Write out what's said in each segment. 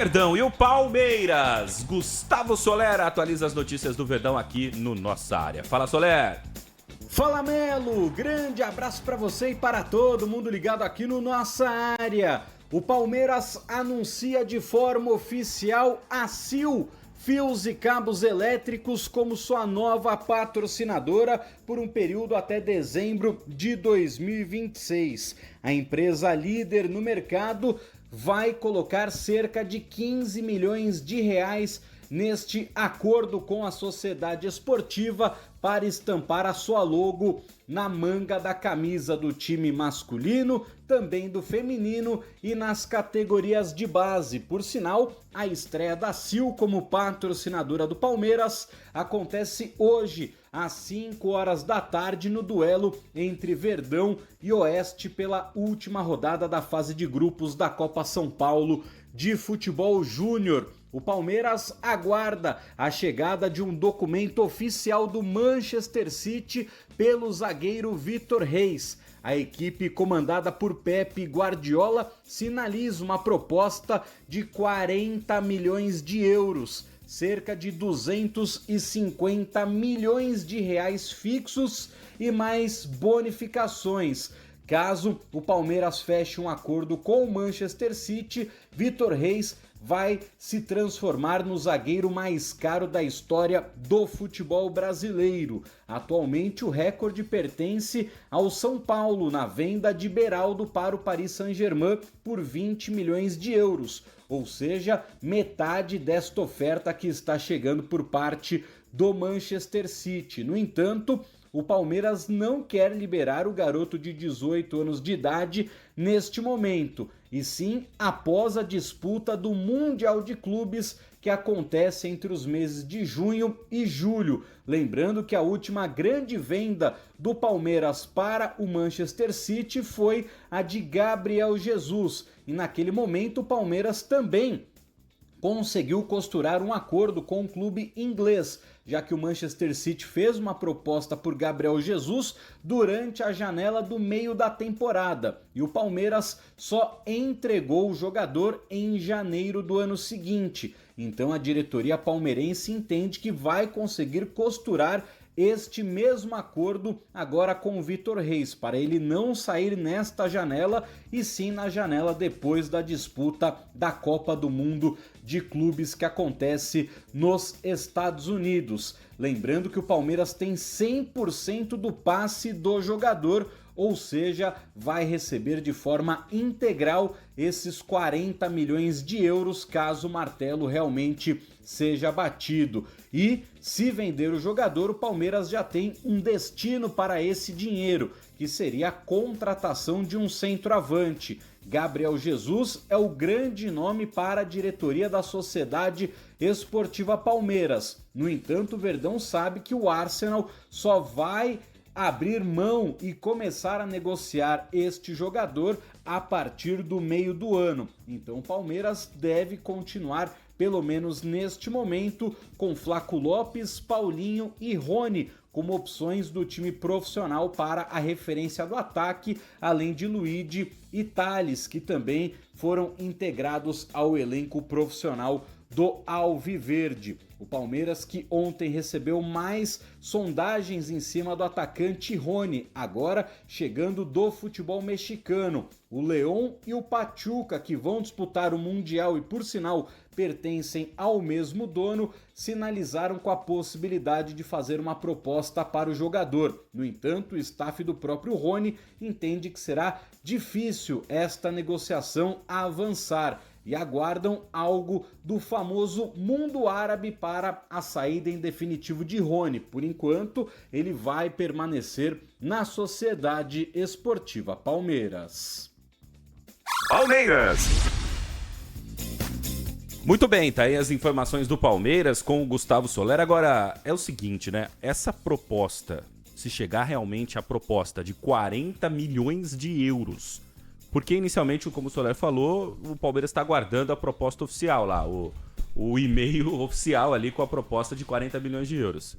Verdão e o Palmeiras. Gustavo Soler atualiza as notícias do Verdão aqui no Nossa Área. Fala, Soler. Fala, Melo. Grande abraço para você e para todo mundo ligado aqui no Nossa Área. O Palmeiras anuncia de forma oficial a Sil Fios e Cabos Elétricos como sua nova patrocinadora por um período até dezembro de 2026. A empresa líder no mercado vai colocar cerca de 15 milhões de reais neste acordo com a sociedade esportiva para estampar a sua logo na manga da camisa do time masculino, também do feminino e nas categorias de base. Por sinal, a estreia da Sil como patrocinadora do Palmeiras acontece hoje às 5 horas da tarde no duelo entre Verdão e Oeste pela última rodada da fase de grupos da Copa São Paulo de Futebol Júnior. O Palmeiras aguarda a chegada de um documento oficial do Manchester City pelo zagueiro Vitor Reis. A equipe comandada por Pepe Guardiola sinaliza uma proposta de 40 milhões de euros, cerca de 250 milhões de reais fixos e mais bonificações. Caso o Palmeiras feche um acordo com o Manchester City, Vitor Reis vai se transformar no zagueiro mais caro da história do futebol brasileiro. Atualmente o recorde pertence ao São Paulo na venda de Beraldo para o Paris Saint-Germain por 20 milhões de euros, ou seja, metade desta oferta que está chegando por parte do Manchester City. No entanto, o Palmeiras não quer liberar o garoto de 18 anos de idade neste momento, e sim após a disputa do Mundial de Clubes que acontece entre os meses de junho e julho. Lembrando que a última grande venda do Palmeiras para o Manchester City foi a de Gabriel Jesus, e naquele momento o Palmeiras também conseguiu costurar um acordo com o clube inglês, já que o Manchester City fez uma proposta por Gabriel Jesus durante a janela do meio da temporada, e o Palmeiras só entregou o jogador em janeiro do ano seguinte. Então a diretoria palmeirense entende que vai conseguir costurar este mesmo acordo agora com o Vitor Reis, para ele não sair nesta janela e sim na janela depois da disputa da Copa do Mundo de Clubes que acontece nos Estados Unidos. Lembrando que o Palmeiras tem 100% do passe do jogador, ou seja, vai receber de forma integral esses 40 milhões de euros caso o martelo realmente seja batido. E se vender o jogador, o Palmeiras já tem um destino para esse dinheiro, que seria a contratação de um centroavante. Gabriel Jesus é o grande nome para a diretoria da Sociedade Esportiva Palmeiras. No entanto, o Verdão sabe que o Arsenal só vai abrir mão e começar a negociar este jogador a partir do meio do ano. Então o Palmeiras deve continuar, pelo menos neste momento, com Flaco Lopes, Paulinho e Rony como opções do time profissional para a referência do ataque, além de Luigi e Thales, que também foram integrados ao elenco profissional do Alviverde. O Palmeiras, que ontem recebeu mais sondagens em cima do atacante Rony, agora chegando do futebol mexicano. O León e o Pachuca, que vão disputar o Mundial e por sinal pertencem ao mesmo dono, sinalizaram com a possibilidade de fazer uma proposta para o jogador. No entanto, o staff do próprio Rony entende que será difícil esta negociação avançar e aguardam algo do famoso mundo árabe para a saída em definitivo de Rony. Por enquanto, ele vai permanecer na Sociedade Esportiva Palmeiras. Palmeiras! Muito bem, tá aí as informações do Palmeiras com o Gustavo Soler. Agora, é o seguinte, né? Essa proposta, se chegar realmente a proposta de 40 milhões de euros... Porque inicialmente, como o Soler falou, o Palmeiras está aguardando a proposta oficial lá, o e-mail oficial ali com a proposta de 40 milhões de euros.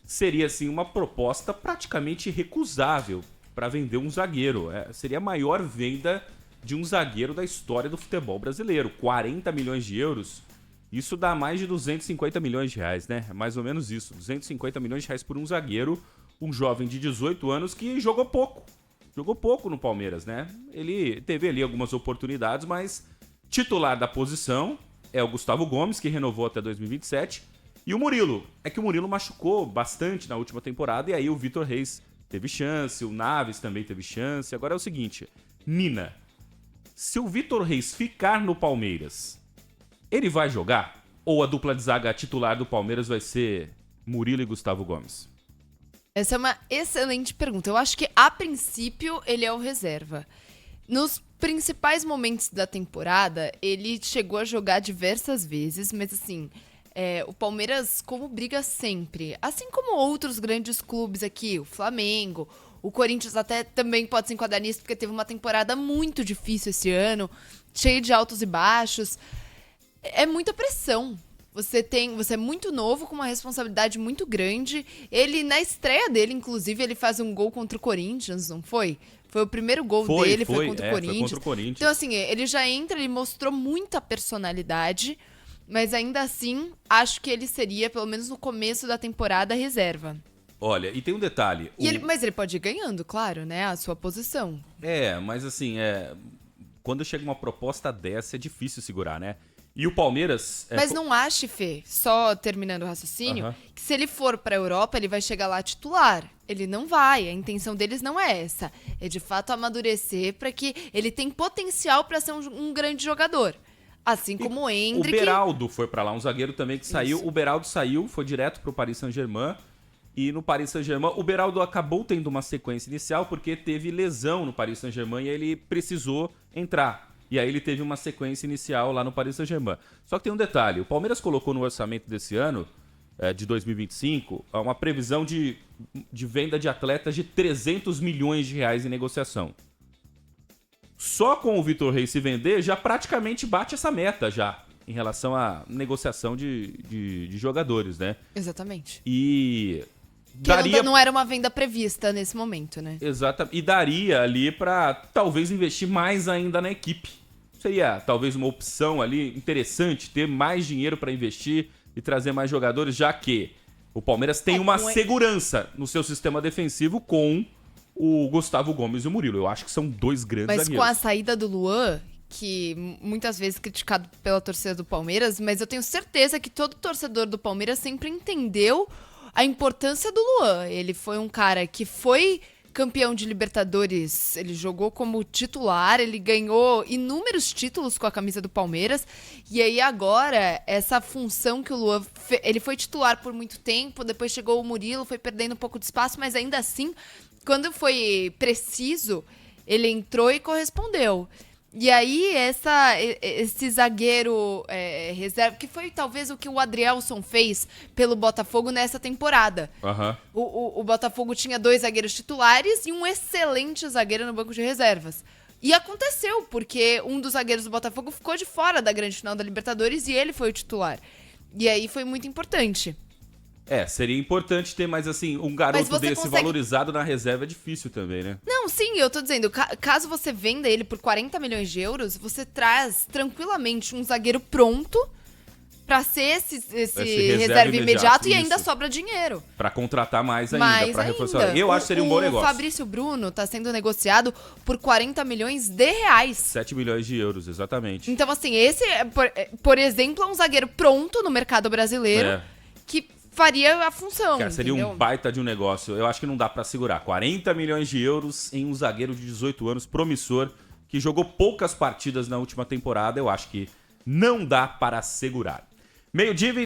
Seria assim uma proposta praticamente recusável para vender um zagueiro. Seria a maior venda de um zagueiro da história do futebol brasileiro. 40 milhões de euros, isso dá mais de 250 milhões de reais, né? É mais ou menos isso, 250 milhões de reais por um zagueiro, um jovem de 18 anos que jogou pouco no Palmeiras, né? Ele teve ali algumas oportunidades, mas titular da posição é o Gustavo Gomes, que renovou até 2027, e o Murilo. É que o Murilo machucou bastante na última temporada, e aí o Vitor Reis teve chance, o Naves também teve chance. Agora é o seguinte, Nina, se o Vitor Reis ficar no Palmeiras, ele vai jogar? Ou a dupla de zaga titular do Palmeiras vai ser Murilo e Gustavo Gomes? Essa é uma excelente pergunta. Eu acho que, a princípio, ele é o reserva. Nos principais momentos da temporada, ele chegou a jogar diversas vezes, mas assim, o Palmeiras, como briga sempre, assim como outros grandes clubes aqui, o Flamengo, o Corinthians até também pode se enquadrar nisso, porque teve uma temporada muito difícil esse ano, cheia de altos e baixos. É muita pressão. Você é muito novo, com uma responsabilidade muito grande. Ele, na estreia dele, inclusive, ele faz um gol contra o Corinthians, não foi? Foi o primeiro gol dele, foi contra o Corinthians. Foi contra o Corinthians. Então, assim, ele já entra, ele mostrou muita personalidade, mas ainda assim, acho que ele seria, pelo menos no começo da temporada, reserva. Olha, e tem um detalhe. Mas ele pode ir ganhando, claro, né, a sua posição. Mas assim, quando chega uma proposta dessa, é difícil segurar, né? E o Palmeiras... Mas não ache, Fê, só terminando o raciocínio, que se ele for pra Europa, ele vai chegar lá titular. Ele não vai, a intenção deles não é essa. É de fato amadurecer pra que ele tem potencial pra ser um grande jogador. Assim como o Endrick. O Beraldo foi pra lá, um zagueiro também que saiu. Isso. O Beraldo saiu, foi direto pro Paris Saint-Germain. E no Paris Saint-Germain, o Beraldo acabou tendo uma sequência inicial porque teve lesão no Paris Saint-Germain e ele precisou entrar. E aí ele teve uma sequência inicial lá no Paris Saint-Germain. Só que tem um detalhe, o Palmeiras colocou no orçamento desse ano, de 2025, uma previsão de venda de atletas de 300 milhões de reais em negociação. Só com o Vitor Reis se vender, já praticamente bate essa meta já, em relação à negociação de jogadores, né? Exatamente. E... Que não era uma venda prevista nesse momento, né? Exatamente. E daria ali pra talvez investir mais ainda na equipe. Seria talvez uma opção ali interessante, ter mais dinheiro pra investir e trazer mais jogadores, já que o Palmeiras tem uma segurança no seu sistema defensivo com o Gustavo Gomes e o Murilo. Eu acho que são dois grandes zagueiros. Mas com a saída do Luan, que muitas vezes criticado pela torcida do Palmeiras, mas eu tenho certeza que todo torcedor do Palmeiras sempre entendeu a importância do Luan. Ele foi um cara que foi campeão de Libertadores, ele jogou como titular, ele ganhou inúmeros títulos com a camisa do Palmeiras, e aí agora, essa função que o Luan ele foi titular por muito tempo, depois chegou o Murilo, foi perdendo um pouco de espaço, mas ainda assim, quando foi preciso, ele entrou e correspondeu. E aí, esse zagueiro reserva, que foi talvez o que o Adrielson fez pelo Botafogo nessa temporada. O Botafogo tinha 2 zagueiros titulares e um excelente zagueiro no banco de reservas. E aconteceu, porque um dos zagueiros do Botafogo ficou de fora da grande final da Libertadores e ele foi o titular. E aí foi muito importante. Seria importante ter, mas assim, um garoto desse valorizado na reserva é difícil também, né? Não, sim, eu tô dizendo, caso você venda ele por 40 milhões de euros, você traz tranquilamente um zagueiro pronto pra ser esse reserva imediato e ainda sobra dinheiro. Pra contratar mais ainda, pra reforçar. Eu acho que seria um bom negócio. O Fabrício Bruno tá sendo negociado por 40 milhões de reais. 7 milhões de euros, exatamente. Então, assim, esse, por exemplo, é um zagueiro pronto no mercado brasileiro que faria a função. Cara, seria um baita de um negócio. Eu acho que não dá pra segurar. 40 milhões de euros em um zagueiro de 18 anos, promissor, que jogou poucas partidas na última temporada. Eu acho que não dá para segurar. Meio-dia